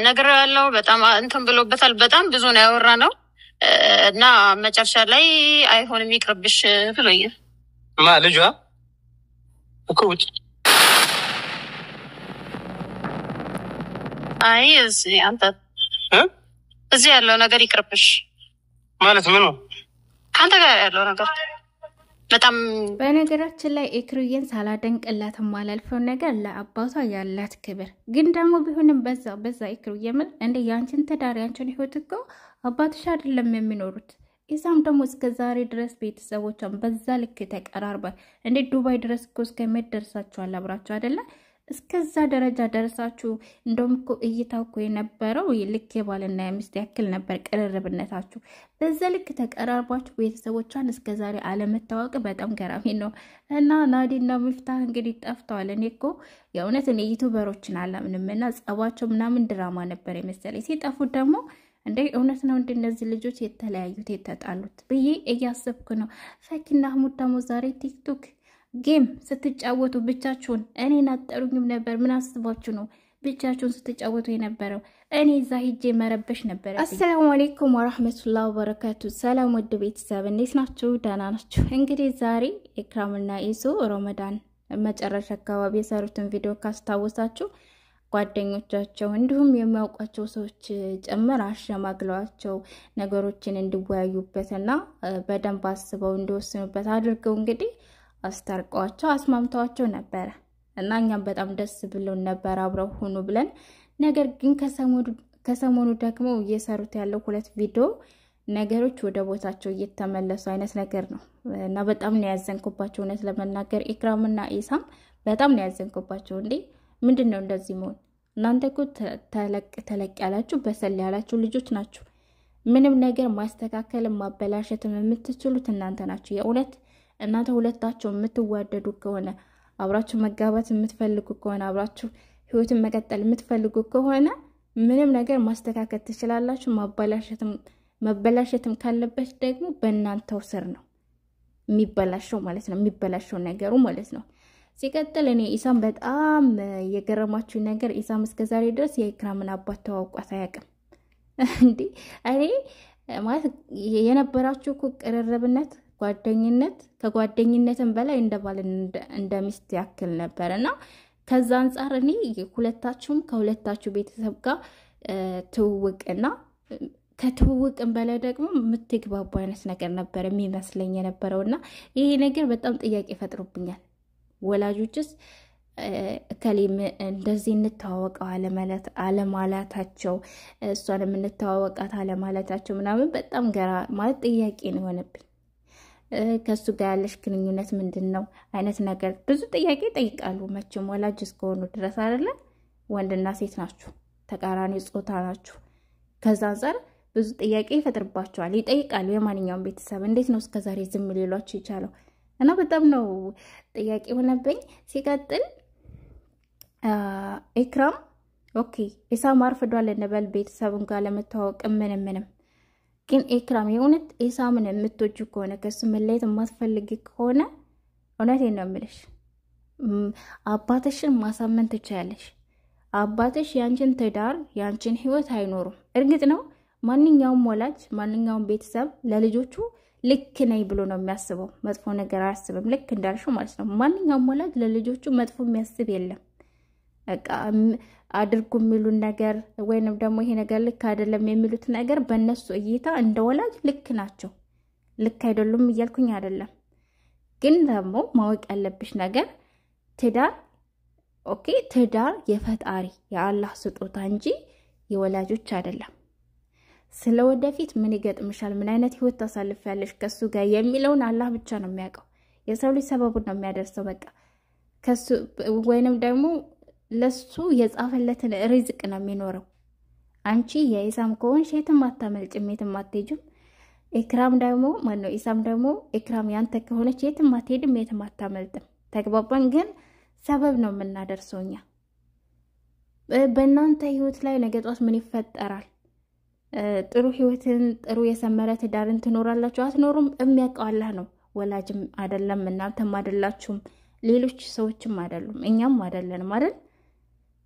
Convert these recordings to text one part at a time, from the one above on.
ነገር ያለው በጣም እንትን ብሎበታል። በጣም ብዙ ነው ያወራነው እና መጨረሻ ላይ አይሆንም ይቅርብሽ ብሎኛል። ልጇ እኮ ውጭ አንተ እዚህ ያለው ነገር ይቅርብሽ ማለት ምን ነው? ከአንተ ጋር ያለው ነገር በጣም በነገራችን ላይ ኢክሩዬን ሳላደንቅላት ማላልፈው ነገር ለአባቷ ያላት ክብር ግን ደግሞ ቢሆንም በዛ ኢክሩዬ ምን እንደ ያንቺን ትዳር ያንቺን ህይወት እኮ አባትሽ አይደለም የሚኖሩት። ኢሳም ደግሞ እስከ ዛሬ ድረስ ቤተሰቦቿን በዛ ልክ ተቀራርባ እንደ ዱባይ ድረስ እኮ እስከሚደርሳችሁ አብራችሁ አይደለ? እስከዛ ደረጃ ደረሳችሁ። እንደውም እኮ እይታው እኮ የነበረው ልክ የባልና የሚስት ያክል ነበር ቅርርብነታችሁ። በዛ ልክ ተቀራርባችሁ ቤተሰቦቿን እስከዛሬ አለመታወቅ በጣም ገራሚ ነው። እና ናዲና ሚፍታህ እንግዲህ ጠፍተዋል። እኔ እኮ የእውነት እኔ ዩቲዩበሮችን አላምንም እና ጸባቸው ምናምን ድራማ ነበር የመሰለኝ። ሲጠፉ ደግሞ እንደ እውነት ነው እንደ እነዚህ ልጆች የተለያዩት የተጣሉት ብዬ እያሰብኩ ነው። ፈኪና አህሙድ ደግሞ ዛሬ ቲክቶክ ጌም ስትጫወቱ ብቻችሁን እኔን አጠሩኝም ነበር። ምን አስባችሁ ነው ብቻችሁን ስትጫወቱ የነበረው? እኔ እዛ ሂጄ መረበሽ ነበር። አሰላሙ አለይኩም ወራህመቱላሂ ወበረካቱ። ሰላም ወድ ቤተሰብ እንዴት ናችሁ? ደህና ናችሁ? እንግዲህ ዛሬ ኢክራምና ኢሱ ረመዳን መጨረሻ አካባቢ የሰሩትን ቪዲዮ ካስታወሳችሁ ጓደኞቻቸው እንዲሁም የሚያውቋቸው ሰዎች ጨምር አሸማግለዋቸው ነገሮችን እንዲወያዩበትና በደንብ አስበው እንዲወስኑበት አድርገው እንግዲህ አስታርቀዋቸው አስማምተዋቸው ነበር እና እኛም በጣም ደስ ብሎን ነበር አብረው ሆኑ ብለን። ነገር ግን ከሰሞኑ ደግሞ እየሰሩት ያለው ሁለት ቪዲዮ ነገሮች ወደ ቦታቸው እየተመለሱ አይነት ነገር ነው እና በጣም ነው ያዘንኩባቸው። እውነት ለመናገር ኢክራምና ኢሳም በጣም ነው ያዘንኩባቸው። እንዴ ምንድነው እንደዚህ መሆን? እናንተ እኮ ተለቅ ያላችሁ በሰል ያላችሁ ልጆች ናችሁ። ምንም ነገር ማስተካከል ማበላሸትም የምትችሉት እናንተ ናችሁ። የእውነት እናንተ ሁለታችሁ የምትዋደዱ ከሆነ አብራችሁ መጋባት የምትፈልጉ ከሆነ አብራችሁ ህይወትን መቀጠል የምትፈልጉ ከሆነ ምንም ነገር ማስተካከል ትችላላችሁ። መበላሸትም ካለበት ደግሞ በእናንተው ስር ነው የሚበላሸው ማለት ነው። የሚበላሸው ነገሩ ማለት ነው። ሲቀጥል እኔ ኢሳም በጣም የገረማችሁ ነገር ኢሳም እስከዛሬ ድረስ የኢክራምን አባት ተዋውቋት አያውቅም። እንዴ እኔ ማለት የነበራችሁ እኮ ቅርርብነት ጓደኝነት ከጓደኝነትም በላይ እንደባል እንደሚስት ያክል ነበርና ከዛ አንፃር እኔ ሁለታችሁም ከሁለታችሁ ቤተሰብ ጋር ትውውቅና ከትውውቅም በላይ ደግሞ የምትግባቡ አይነት ነገር ነበር የሚመስለኝ የነበረውና ይሄ ነገር በጣም ጥያቄ ፈጥሮብኛል። ወላጆችስ ከሊም እንደዚህ እንተዋወቀው አለማለታቸው እሷንም እንተዋወቃት አለማለታቸው ምናምን በጣም ማለት ጥያቄ ነው የሆነብኝ። ከሱ ጋር ያለሽ ግንኙነት ምንድነው አይነት ነገር ብዙ ጥያቄ ጠይቃሉ። መቼም ወላጅ እስከሆኑ ድረስ አይደለ? ወንድና ሴት ናችሁ፣ ተቃራኒ ጾታ ናችሁ። ከዛ አንፃር ብዙ ጥያቄ ይፈጥርባቸዋል፣ ይጠይቃሉ። የማንኛውም ቤተሰብ እንዴት ነው እስከዛሬ ዝም ሊሏቸው ይቻለው? እና በጣም ነው ጥያቄ ሆነብኝ። ሲቀጥል ኢክራም ኦኬ ኢሳም አርፍዷል እንበል ቤተሰቡን ጋር ለመተዋወቅ ምንም ግን ኢክራም የእውነት ኢሳምን የምትወጁ ከሆነ ከሱ መለየት የማትፈልጊ ከሆነ እውነቴን ነው የምልሽ አባትሽን ማሳመን ትችያለሽ። አባትሽ ያንቺን ትዳር ያንቺን ህይወት አይኖሩም። እርግጥ ነው ማንኛውም ወላጅ ማንኛውም ቤተሰብ ለልጆቹ ልክ ነኝ ብሎ ነው የሚያስበው፣ መጥፎ ነገር አያስብም። ልክ እንዳልሽው ማለት ነው። ማንኛውም ወላጅ ለልጆቹ መጥፎ የሚያስብ የለም። በቃ አድርጉ የሚሉን ነገር ወይንም ደግሞ ይሄ ነገር ልክ አይደለም የሚሉት ነገር በእነሱ እይታ እንደ ወላጅ ልክ ናቸው። ልክ አይደሉም እያልኩኝ አይደለም። ግን ደግሞ ማወቅ ያለብሽ ነገር ትዳር ኦኬ ትዳር የፈጣሪ የአላህ ስጦታ እንጂ የወላጆች አይደለም። ስለወደፊት ምን ይገጥምሻል፣ ምን አይነት ህይወት ታሳልፊያለሽ ከሱ ጋር የሚለውን አላህ ብቻ ነው የሚያውቀው። የሰው ልጅ ሰበቡን ነው የሚያደርሰው። በቃ ከሱ ወይንም ደግሞ ለሱ የጻፈለትን ሪዝቅ ነው የሚኖረው። አንቺ የኢሳም ከሆንሽ የትም አታመልጭም፣ የትም አትሄጂም። ኢክራም ደግሞ ማነው ኢሳም ደግሞ ኢክራም ያንተ ከሆነች የትም አትሄድም፣ የትም አታመልጥም። ተግባባን? ግን ሰበብ ነው የምናደርሰው እኛ። በእናንተ ህይወት ላይ ነገ ጧት ምን ይፈጠራል? ጥሩ ህይወትን ጥሩ የሰመረ ትዳርን ትኖራላችሁ አትኖሩም? የሚያውቀው አላህ ነው። ወላጅም አይደለም፣ እናንተም አይደላችሁም፣ ሌሎች ሰዎችም አይደሉም፣ እኛም አይደለንም አይደል?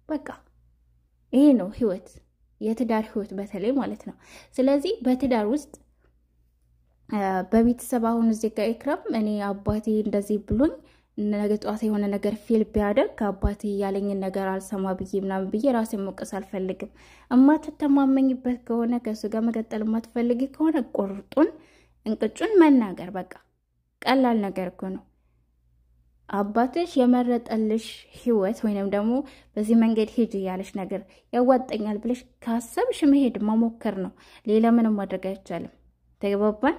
በቃ ይሄ ነው ህይወት፣ የትዳር ህይወት በተለይ ማለት ነው። ስለዚህ በትዳር ውስጥ በቤተሰብ አሁን እዚህ ጋር ኢክራም እኔ አባቴ እንደዚህ ብሎኝ ነገ ጧት የሆነ ነገር ፊል ቢያደርግ አባቴ ያለኝን ነገር አልሰማ ብዬ ምናምን ብዬ ራሴን መውቀስ አልፈልግም። እማትተማመኝበት ከሆነ ከሱ ጋር መቀጠል የማትፈልጊ ከሆነ ቁርጡን እንቅጩን መናገር በቃ ቀላል ነገር እኮ ነው። አባትሽ የመረጠልሽ ህይወት ወይንም ደግሞ በዚህ መንገድ ሂጂ ያለሽ ነገር ያዋጣኛል ብለሽ ካሰብሽ መሄድ መሞከር ነው። ሌላ ምንም ማድረግ አይቻልም። ተግባባን?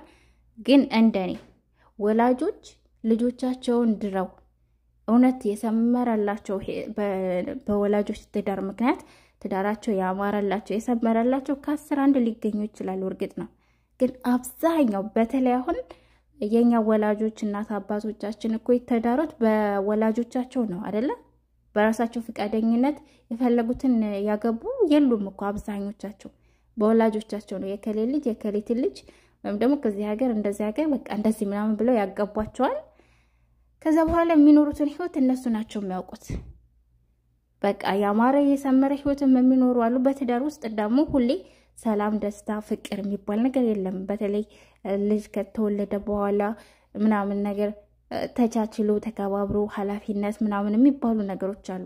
ግን እንደኔ ወላጆች ልጆቻቸውን ድረው እውነት የሰመረላቸው በወላጆች ትዳር ምክንያት ትዳራቸው ያማረላቸው የሰመረላቸው ከ10 አንድ ሊገኙ ይችላል። እርግጥ ነው። ግን አብዛኛው በተለይ አሁን የኛ ወላጆች እናት አባቶቻችን እኮ የተዳሩት በወላጆቻቸው ነው አይደለ? በራሳቸው ፍቃደኝነት የፈለጉትን ያገቡ የሉም እኮ አብዛኞቻቸው በወላጆቻቸው ነው። የከሌ ልጅ የከሌት ልጅ ወይም ደግሞ ከዚህ ሀገር እንደዚህ ሀገር በቃ እንደዚህ ምናምን ብለው ያጋቧቸዋል። ከዛ በኋላ የሚኖሩትን ህይወት እነሱ ናቸው የሚያውቁት። በቃ ያማረ የሰመረ ህይወትም የሚኖሩ አሉ። በትዳር ውስጥ ደግሞ ሁሌ ሰላም፣ ደስታ፣ ፍቅር የሚባል ነገር የለም። በተለይ ልጅ ከተወለደ በኋላ ምናምን ነገር ተቻችሎ ተከባብሮ ኃላፊነት ምናምን የሚባሉ ነገሮች አሉ።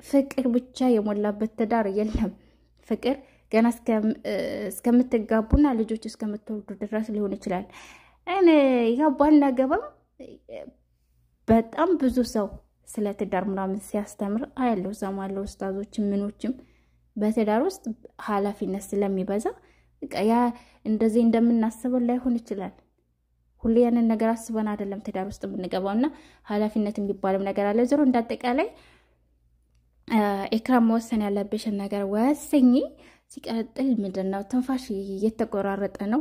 ፍቅር ብቻ የሞላበት ትዳር የለም። ፍቅር ገና እስከምትጋቡና ልጆች እስከምትወልዱ ድረስ ሊሆን ይችላል። እኔ ያባልና ገባም በጣም ብዙ ሰው ስለ ትዳር ምናምን ሲያስተምር አያለው ሰማለው። ኡስታዞችም ምኖችም በትዳር ውስጥ ኃላፊነት ስለሚበዛ ያ እንደዚህ እንደምናስበው ላይሆን ይችላል። ሁሌ ያንን ነገር አስበን አይደለም ትዳር ውስጥ የምንገባውና ኃላፊነት የሚባልም ነገር አለ። ዞሮ እንዳጠቃላይ ኢክራም መወሰን ያለብሽን ነገር ወስኚ። ሲቀጥል ምንድነው ትንፋሽ እየተቆራረጠ ነው።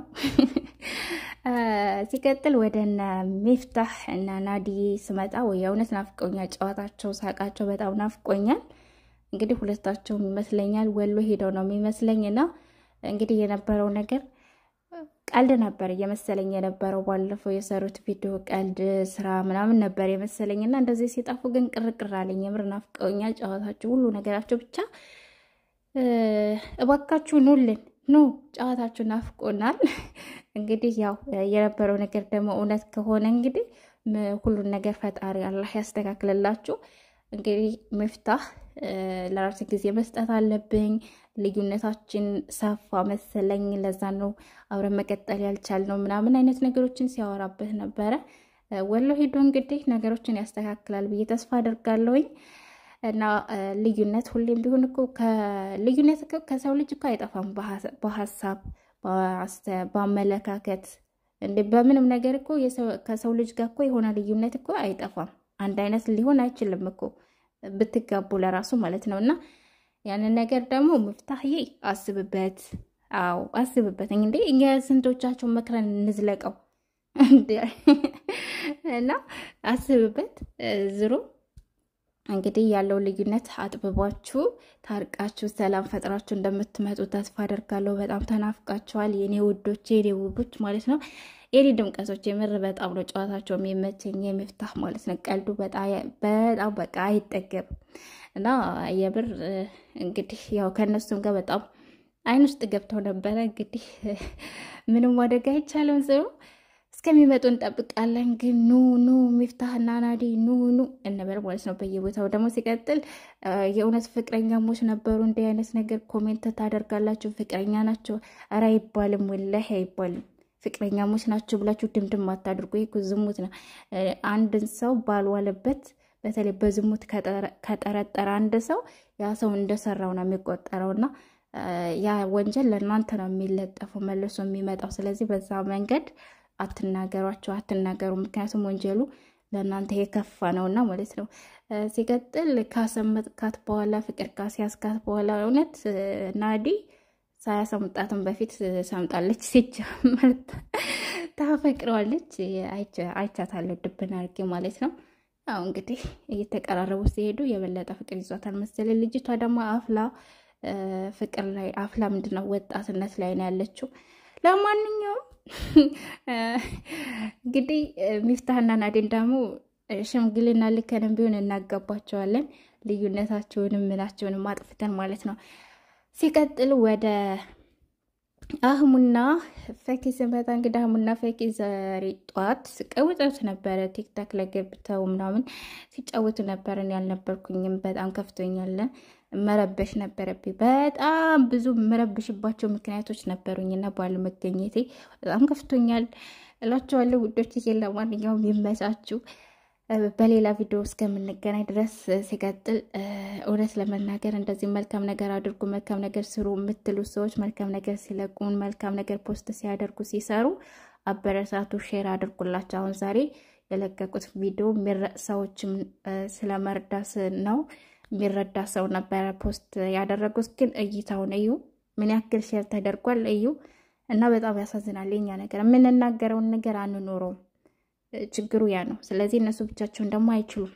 ሲቀጥል ወደና ሚፍታህ እና ናዲ ስመጣ ወያውነት ናፍቆኛል። ጨዋታቸው፣ ሳቃቸው በጣም ናፍቆኛል። እንግዲህ ሁለታቸው ይመስለኛል ወሎ ሄደው ነው የሚመስለኝና እንግዲህ የነበረው ነገር ቀልድ ነበር የመሰለኝ የነበረው። ባለፈው የሰሩት ቪዲዮ ቀልድ ስራ ምናምን ነበር የመሰለኝና እንደዚህ ሲጣፉ ግን ቅርቅር አለኝ። የምር ናፍቀውኛል። ጨዋታቸው፣ ሁሉ ነገራቸው ብቻ እባካችሁ ኑልን ኑ፣ ጨዋታችሁ ናፍቆናል። እንግዲህ ያው የነበረው ነገር ደግሞ እውነት ከሆነ እንግዲህ ሁሉን ነገር ፈጣሪ አላህ ያስተካክልላችሁ። እንግዲህ ሚፍታህ ለራስ ጊዜ መስጠት አለብኝ፣ ልዩነታችን ሰፋ መሰለኝ፣ ለዛ ነው አብረን መቀጠል ያልቻልነው ምናምን አይነት ነገሮችን ሲያወራበት ነበረ። ወሎ ሄዶ እንግዲህ ነገሮችን ያስተካክላል ብዬ ተስፋ አደርጋለሁኝ። እና ልዩነት ሁሌም ቢሆን እኮ ልዩነት ከሰው ልጅ እኮ አይጠፋም። በሐሳብ በአመለካከት እንደ በምንም ነገር እኮ ከሰው ልጅ ጋር እኮ የሆነ ልዩነት እኮ አይጠፋም። አንድ አይነት ሊሆን አይችልም እኮ ብትጋቡ ለራሱ ማለት ነውና ያንን ነገር ደግሞ ሚፍታህዬ አስብበት። አዎ አስብበት። እንዴ እኛ ስንቶቻቸው መክረን እንዝለቀው እንዴ? እና አስብበት። ዝሩ እንግዲህ ያለው ልዩነት አጥብባችሁ ታርቃችሁ ሰላም ፈጥራችሁ እንደምትመጡ ተስፋ አደርጋለሁ። በጣም ተናፍቃችኋል የኔ ውዶች፣ የኔ ውቦች ማለት ነው። የኔ ድምቀቶች የምር በጣም ነው ጨዋታቸው የሚመቸኝ የሚፍታህ ማለት ነው። ቀልዱ በጣም በቃ አይጠገብም እና የምር እንግዲህ ያው ከነሱም ጋር በጣም አይን ውስጥ ገብተው ነበረ። እንግዲህ ምንም ማድረግ አይቻልም። ዝሩ እስከሚመጡ እንጠብቃለን። ግን ኑ ሚፍታህና ናዲ ኑ እንበል ማለት ነው በየቦታው። ደግሞ ሲቀጥል የእውነት ፍቅረኛሞች ነበሩ እንዲህ አይነት ነገር ኮሜንት ታደርጋላችሁ። ፍቅረኛ ናቸው ኧረ አይባልም፣ ወላሂ አይባልም። ፍቅረኛሞች ናቸው ብላችሁ ድምድም አታድርጉ። ይሄ ዝሙት ነው። አንድን ሰው ባልዋለበት በተለይ በዝሙት ከጠረጠረ አንድ ሰው ያ ሰው እንደሰራው ነው የሚቆጠረውና ያ ወንጀል ለእናንተ ነው የሚለጠፈው መልሶ የሚመጣው። ስለዚህ በዛ መንገድ አትናገሩ። ምክንያቱም ወንጀሉ ለእናንተ የከፋ ነውና ማለት ነው። ሲቀጥል ካሰመጥካት በኋላ ፍቅር ካስያዝካት በኋላ እውነት ናዲ ሳያሰምጣትም በፊት ሰምጣለች። ሲጀመር ታፈቅረዋለች። አይቻታለሁ ድብና አድርጌ ማለት ነው። አዎ እንግዲህ እየተቀራረቡ ሲሄዱ የበለጠ ፍቅር ይዟታል መሰለኝ። ልጅቷ ደግሞ ፍቅር ላይ አፍላ ምንድነው ወጣትነት ላይ ነው ያለችው። ለማንኛውም እንግዲህ ሚፍታህና ናዲን ደግሞ ሽምግልና ልከንም ቢሆን እናጋባቸዋለን። ልዩነታቸውንም ምናቸውንም አጥፍተን ማለት ነው። ሲቀጥል ወደ አህሙና ፈኪ ስመጣ እንግዲህ አህሙና ፈኪ ዛሬ ጧት ቀውጠት ነበረ። ቲክታክ ላይ ገብተው ምናምን ሲጫወቱ ነበር። እኔ ያልነበርኩኝም በጣም ከፍቶኛል። መረበሽ ነበረብኝ። በጣም ብዙ መረበሽባቸው ምክንያቶች ነበሩኝና ባለመገኘቴ በጣም ከፍቶኛል እላችኋለሁ ውዶች። ለማንኛውም ይመቻችሁ። በሌላ ቪዲዮ እስከምንገናኝ ድረስ ሲቀጥል እውነት ለመናገር እንደዚህ መልካም ነገር አድርጉ፣ መልካም ነገር ስሩ የምትሉ ሰዎች መልካም ነገር ሲለቁን፣ መልካም ነገር ፖስት ሲያደርጉ ሲሰሩ አበረታቱ፣ ሼር አድርጉላቸው። አሁን ዛሬ የለቀቁት ቪዲዮ ሰዎችም ስለመርዳት ነው። የሚረዳ ሰው ነበረ ፖስት ያደረጉት፣ ግን እይታውን እዩ፣ ምን ያክል ሼር ተደርጓል እዩ። እና በጣም ያሳዝናል። የኛ ነገር የምንናገረውን ነገር አንኖረውም። ችግሩ ያ ነው። ስለዚህ እነሱ ብቻቸውን ደግሞ አይችሉም።